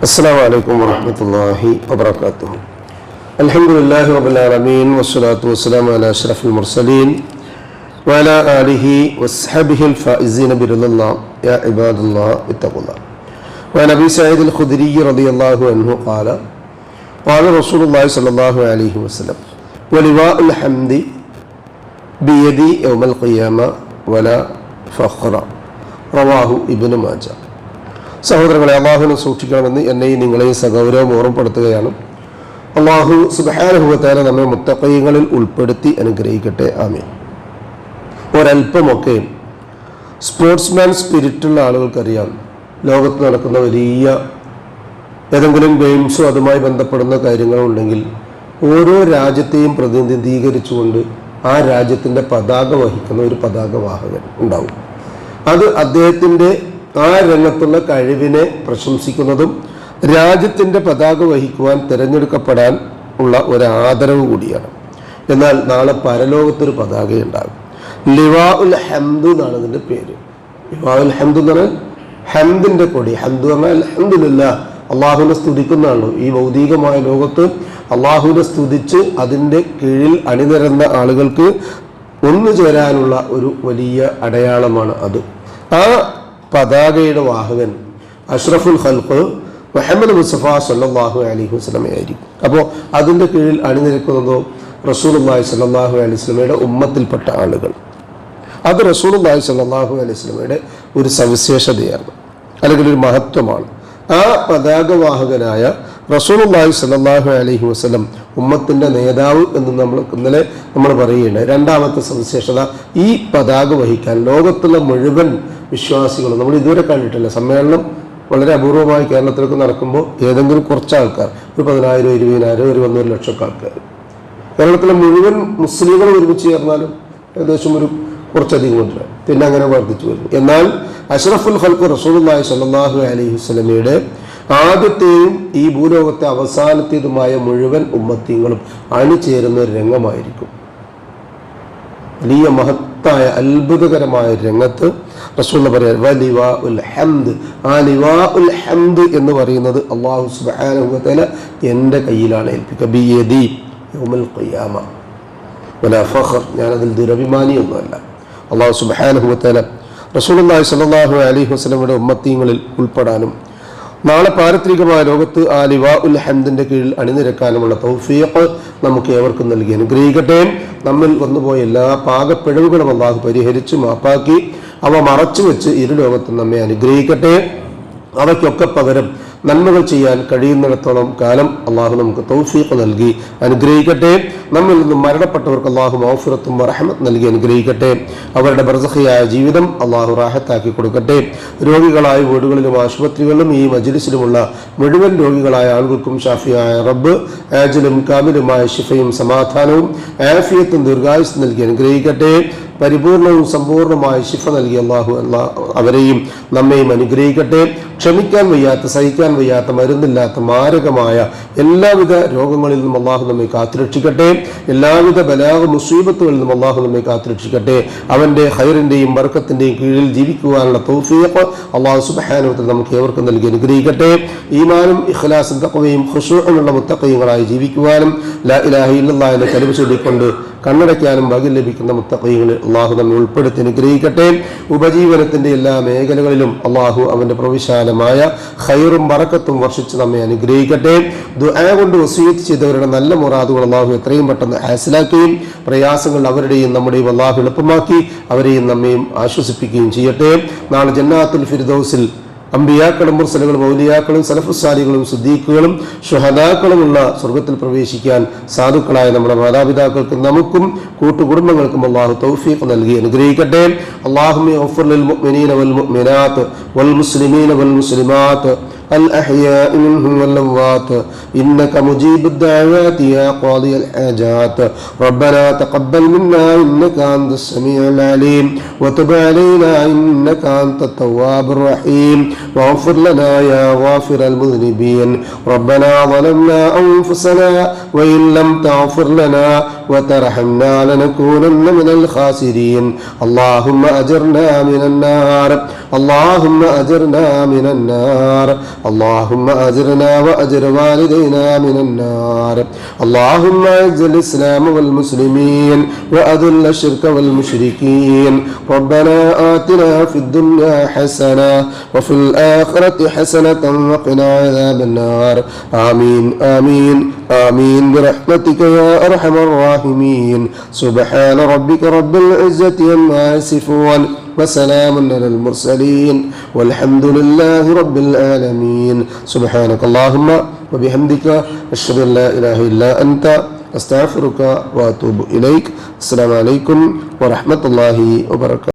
السلام عليكم ورحمة الله وبركاته. الحمد لله رب العالمين والصلاة والسلام على أشرف المرسلين وعلى آله وصحبه الفائزين برضا الله. يا عباد الله اتقوا الله. وعن أبي سعيد الخدري رضي الله عنه قال قال رسول الله صلى الله عليه وسلم ولواء الحمد بيدي يوم القيامة ولا فخر. റവാഹു ഇബ്നു മാജ. സഹോദരങ്ങളെ, അള്ളാഹുവിനെ സൂക്ഷിക്കണമെന്ന് എന്നെയും നിങ്ങളെയും സഗൗരവം ഓർമ്മപ്പെടുത്തുകയാണ്. അള്ളാഹു സുബ്ഹാനഹു വ തആല നമ്മെ മുത്തഖീങ്ങളിൽ ഉൾപ്പെടുത്തി അനുഗ്രഹിക്കട്ടെ. ആമീൻ. ഒരല്പമൊക്കെ സ്പോർട്സ്മാൻ സ്പിരിറ്റുള്ള ആളുകൾക്കറിയാം, ലോകത്ത് നടക്കുന്ന വലിയ ഏതെങ്കിലും ഗെയിംസോ അതുമായി ബന്ധപ്പെടുന്ന കാര്യങ്ങളോ ഉണ്ടെങ്കിൽ ഓരോ രാജ്യത്തെയും പ്രതിനിധീകരിച്ചുകൊണ്ട് ആ രാജ്യത്തിൻ്റെ പതാക വഹിക്കുന്ന ഒരു പതാകവാഹകൻ ഉണ്ടാവും. അത് അദ്ദേഹത്തിൻ്റെ ആ രംഗത്തുള്ള കഴിവിനെ പ്രശംസിക്കുന്നതും രാജ്യത്തിൻ്റെ പതാക വഹിക്കുവാൻ തിരഞ്ഞെടുക്കപ്പെടാൻ ഉള്ള ഒരു ആദരവ് കൂടിയാണ്. എന്നാൽ നാളെ പരലോകത്തൊരു പതാകയുണ്ടാകും. ലിവാ ഉൽ ഹംദ് എന്നാണ് അതിൻ്റെ പേര്. ലിവാ ഉൽ ഹംദ് എന്ന് പറഞ്ഞാൽ ഹംദിൻ്റെ കൊടി. ഹംദ് പറഞ്ഞാൽ അൽഹംദുലില്ലാഹ്, അള്ളാഹുവിനെ സ്തുതിക്കുന്നതാണല്ലോ. ഈ ഭൗതികമായ ലോകത്ത് അള്ളാഹുവിനെ സ്തുതിച്ച് അതിൻ്റെ കീഴിൽ അണിനിരന്ന ആളുകൾക്ക് ഒന്നു ചേരാനുള്ള ഒരു വലിയ അടയാളമാണ് അത്. ആ പതാകയുടെ വാഹകൻ അഷ്റഫുൽ ഖൽഖ് മുഹമ്മദ് മുസ്തഫ സല്ലല്ലാഹു അലൈഹി വസല്ലം ആയിരിക്കും. അപ്പോൾ അതിൻ്റെ കീഴിൽ അണിനിരക്കുന്നതോ റസൂലുള്ളാഹി സല്ലല്ലാഹു അലൈഹി വസല്ലമയുടെ ഉമ്മത്തിൽപ്പെട്ട ആളുകൾ. അത് റസൂലുള്ളാഹി സല്ലല്ലാഹു അലൈഹി വസല്ലമയുടെ ഒരു സവിശേഷതയാണ്, അല്ലെങ്കിൽ ഒരു മഹത്വമാണ്. ആ പതാകവാഹകനായ റസൂലുള്ളാഹി സ്വല്ലല്ലാഹു അലൈഹി വസല്ലം ഉമ്മത്തിൻ്റെ നേതാവ് എന്ന് ഇന്നലെ നമ്മൾ പറയുകയുണ്ടായി. രണ്ടാമത്തെ സവിശേഷത, ഈ പതാക വഹിക്കാൻ ലോകത്തുള്ള മുഴുവൻ വിശ്വാസികളും, നമ്മൾ ഇതുവരെ കണ്ടിട്ടില്ല, സമ്മേളനം വളരെ അപൂർവമായി കേരളത്തിലേക്ക് നടക്കുമ്പോൾ ഏതെങ്കിലും കുറച്ച് ആൾക്കാർ, ഒരു 10,000 20,000 ഒരു 1 ലക്ഷം ആൾക്കാർ, കേരളത്തിലെ മുഴുവൻ മുസ്ലിങ്ങൾ ഒരുമിച്ച് ചേർന്നാലും ഏകദേശം ഒരു കുറച്ചധികം ഉണ്ട്. പിന്നെ അങ്ങനെ വർദ്ധിച്ചു വരുന്നു. എന്നാൽ അഷ്റഫുൽ ഖൽഖ് റസൂലുള്ളാഹി സ്വല്ലല്ലാഹു അലൈഹി വസല്ലമയുടെ ആദ്യത്തെയും ഈ ഭൂലോകത്തെ അവസാനത്തേതുമായ മുഴുവൻ ഉമ്മത്തീങ്ങളും അണിചേരുന്ന ഒരു രംഗമായിരിക്കും. വലിയ മഹത്തായ അത്ഭുതകരമായ രംഗത്ത് റസൂൽ പറയാം വലിവാ ഉൽ ഹംദ്. ആ ലിവാ ഉൽ ഹംദ് എന്ന് പറയുന്നത് അല്ലാഹു സുബ്ഹാനഹു വ തആല എൻ്റെ കയ്യിലാണ് ഏൽപ്പിക്കുക. ബിയദി യൗമൽ ഖിയാമ വലാ ഫഖർ. ഞാനതിൽ ദുരഭിമാനിയൊന്നുമല്ല. അല്ലാഹു സുബ്ഹാനഹു വ തആല റസൂലുള്ളാഹി സ്വല്ലല്ലാഹു അലൈഹി വസല്ലമയുടെ ഉമ്മത്തീങ്ങളിൽ ഉൾപ്പെടാനും നാളെ പാരത്രികമായ ലോകത്ത് ആ ലിവാ ഉൽ ഹംദിൻ്റെ കീഴിൽ അണിനിരക്കാനുമുള്ള തൗഫീഖ് നമുക്ക് ഏവർക്കും നൽകി അനുഗ്രഹിക്കട്ടെ. നമ്മിൽ വന്നുപോയ എല്ലാ പാകപ്പിഴവുകളും അല്ലാഹു പരിഹരിച്ച് മാപ്പാക്കി അവ മറച്ചു വെച്ച് ഇരുലോകത്തും നമ്മെ അനുഗ്രഹിക്കട്ടെ. അവയ്ക്കൊക്കെ പകരം നന്മകൾ ചെയ്യാൻ കഴിയുന്നിടത്തോളം കാലം അള്ളാഹു നമുക്ക് തൗഫീഖ് നൽകി അനുഗ്രഹിക്കട്ടെ. നമ്മിൽ നിന്നും മരണപ്പെട്ടവർക്ക് അള്ളാഹു മഗ്ഫിറത്തും റഹ്മത്ത് നൽകി അനുഗ്രഹിക്കട്ടെ. അവരുടെ ബർസഖിയായ ജീവിതം അള്ളാഹു റാഹത്താക്കി കൊടുക്കട്ടെ. രോഗികളായ വീടുകളിലും ആശുപത്രികളിലും ഈ മജ്ലിസിലുമുള്ള മുഴുവൻ രോഗികളായ ആളുകൾക്കും ഷാഫിയായ റബ്ബ് ആജിലും കാമിലുമായ ശിഫയും സമാധാനവും ആഫിയത്തും ദീർഘായുസ് നൽകി അനുഗ്രഹിക്കട്ടെ. പരിപൂർണവും സമ്പൂർണമായ ശിഫ നൽകി അള്ളാഹു അവരെയും നമ്മയും അനുഗ്രഹിക്കട്ടെ. ക്ഷമിക്കാൻ വയ്യാത്ത, സഹിക്കാൻ വയ്യാത്ത, മരുന്നില്ലാത്ത മാരകമായ എല്ലാവിധ രോഗങ്ങളിൽ നിന്നും അള്ളാഹു നമ്മെ കാത്തുരക്ഷിക്കട്ടെ. എല്ലാവിധ ബലാഗ് മുസീബത്തുകളിൽ നിന്നും അള്ളാഹു നമ്മെ കാത്തുരക്ഷിക്കട്ടെ. അവൻ്റെ ഖൈറിൻ്റെയും ബർക്കത്തിൻ്റെയും കീഴിൽ ജീവിക്കുവാനുള്ള തൗഫീഖ് അള്ളാഹു സുബ്ഹാനഹു വ തആല നമുക്ക് ഏവർക്കും നൽകി അനുഗ്രഹിക്കട്ടെ. ഈമാനും ഇഖ്ലാസും തഖ്വയും ഖുശൂഉമുള്ള മുത്തഖീങ്ങളായി ജീവിക്കുവാനും ലാ ഇലാഹ ഇല്ലല്ലാഹ് എന്ന കലിമ ചൊല്ലിക്കൊണ്ട് കണ്ണടയ്ക്കാനും ഭാഗ്യം ലഭിക്കുന്ന മുത്തഖീങ്ങളിൽ അള്ളാഹു നമ്മെ ഉൾപ്പെടുത്തി അനുഗ്രഹിക്കട്ടെ. ഉപജീവനത്തിൻ്റെ എല്ലാ മേഖലകളിലും അള്ളാഹു അവൻ്റെ പ്രവിശാലമായ ഖൈറും ബറക്കത്തും വർഷിച്ച് നമ്മെ അനുഗ്രഹിക്കട്ടെ. ദുആ കൊണ്ട് വസിയത്ത് ചെയ്തവരുടെ നല്ല മുറാദുകൾ അള്ളാഹു എത്രയും പെട്ടെന്ന് ഹാസിലാക്കുകയും പ്രയാസങ്ങൾ അവരുടെയും നമ്മുടെയും അള്ളാഹു എളുപ്പമാക്കി അവരെയും നമ്മയും ആശ്വസിപ്പിക്കുകയും ചെയ്യട്ടെ. നാളെ ജന്നാത്തുൽ ഫിർദൗസിൽ അമ്പിയാക്കളും മുർസലുകളും ഔലിയാക്കളും സലഫുസ്സാലികളും സിദ്ദീഖുകളും ശുഹദാക്കളുമുള്ള സ്വർഗത്തിൽ പ്രവേശിക്കാൻ സാധുക്കളായ നമ്മുടെ മാതാപിതാക്കൾക്കും നമുക്കും കൂട്ടുകുടുംബങ്ങൾക്കും അല്ലാഹു തൗഫീഖ് നൽകി അനുഗ്രഹിക്കട്ടെ. അല്ലാഹുമ്മ ഗ്ഫിർ ലിൽ മുഅ്മിനീന വൽ മുഅ്മിനാത്ത് വൽ മുസ്ലിമീന വൽ മുസ്ലിമാത്ത് الأحياء منهم والأموات إنك مجيب الدعوات يا قاضي الحاجات ربنا تقبل منا إنك أنت السميع العليم وتب علينا إنك أنت التواب الرحيم واغفر لنا يا غافر المذنبين ربنا ظلمنا أنفسنا وإن لم تغفر لنا وترحمنا لنكونن من الخاسرين اللهم أجرنا من النار اللهم أجرنا من النار اللهم أجرنا وأجر والدينا من النار اللهم أعز الإسلام والمسلمين وأذل الشرك والمشركين ربنا آتنا في الدنيا حسنة وفي الآخرة حسنة وقنا عذاب النار آمين آمين آمين برحمتك يا أرحم الراحمين سبحان ربك رب العزة عما يصفون وسلام على المرسلين والحمد لله رب العالمين سبحانك اللهم وبحمدك أشهد أن لا إله إلا أنت أستغفرك وأتوب إليك السلام عليكم ورحمة الله وبركاته.